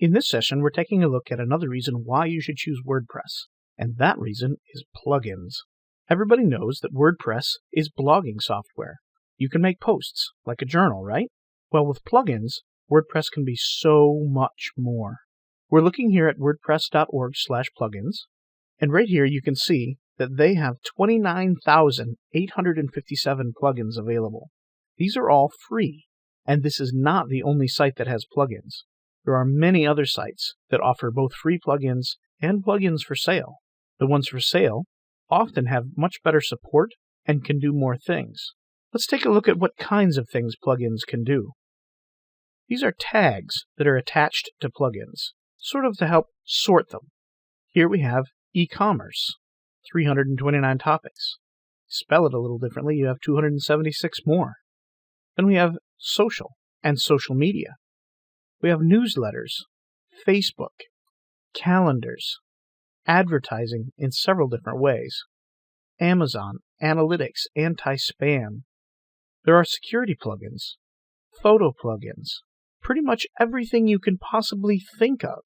In this session, we're taking a look at another reason why you should choose WordPress, and that reason is plugins. Everybody knows that WordPress is blogging software. You can make posts, like a journal, right? Well, with plugins, WordPress can be so much more. We're looking here at wordpress.org/plugins, and right here you can see that they have 29,857 plugins available. These are all free, and this is not the only site that has plugins. There are many other sites that offer both free plugins and plugins for sale. The ones for sale often have much better support and can do more things. Let's take a look at what kinds of things plugins can do. These are tags that are attached to plugins, sort of to help sort them. Here we have e-commerce, 329 topics. Spell it a little differently, you have 276 more. Then we have social and social media. We have newsletters, Facebook, calendars, advertising in several different ways, Amazon, analytics, anti-spam. There are security plugins, photo plugins, pretty much everything you can possibly think of.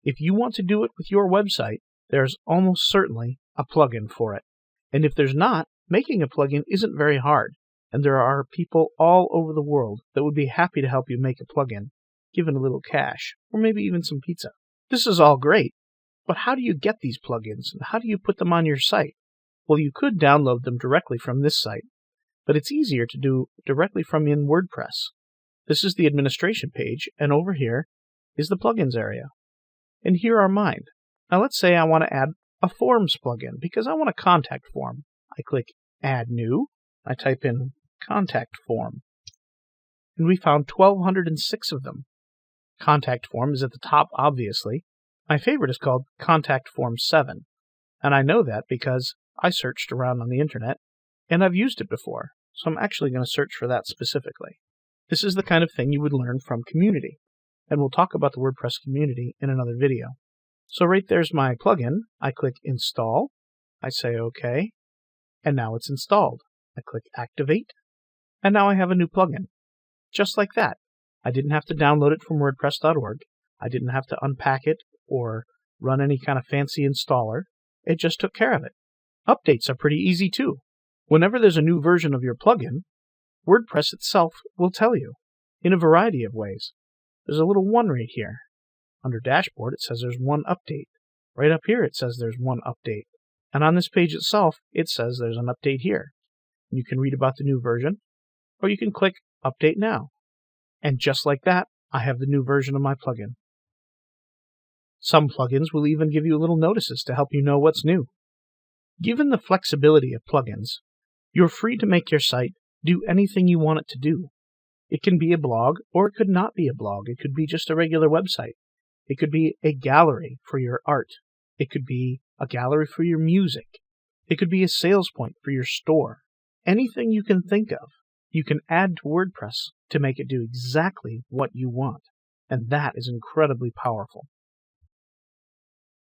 If you want to do it with your website, there's almost certainly a plugin for it. And if there's not, making a plugin isn't very hard, and there are people all over the world that would be happy to help you make a plugin, given a little cash, or maybe even some pizza. This is all great, but how do you get these plugins, and how do you put them on your site? Well, you could download them directly from this site, but it's easier to do directly from in WordPress. This is the administration page, and over here is the plugins area. And here are mine. Now let's say I want to add a forms plugin, because I want a contact form. I click Add New, I type in Contact Form, and we found 1,206 of them. Contact Form is at the top, obviously. My favorite is called Contact Form 7, and I know that because I searched around on the internet, and I've used it before, so I'm actually going to search for that specifically. This is the kind of thing you would learn from community, and we'll talk about the WordPress community in another video. So right there's my plugin. I click Install, I say OK, and now it's installed. I click Activate, and now I have a new plugin. Just like that. I didn't have to download it from WordPress.org. I didn't have to unpack it or run any kind of fancy installer. It just took care of it. Updates are pretty easy too. Whenever there's a new version of your plugin, WordPress itself will tell you in a variety of ways. There's a little 1 right here. Under Dashboard, it says there's 1 update. Right up here, it says there's 1 update. And on this page itself, it says there's an update here. You can read about the new version, or you can click Update Now. And just like that, I have the new version of my plugin. Some plugins will even give you little notices to help you know what's new. Given the flexibility of plugins, you're free to make your site do anything you want it to do. It can be a blog, or it could not be a blog. It could be just a regular website. It could be a gallery for your art. It could be a gallery for your music. It could be a sales point for your store. Anything you can think of, you can add to WordPress to make it do exactly what you want. And that is incredibly powerful.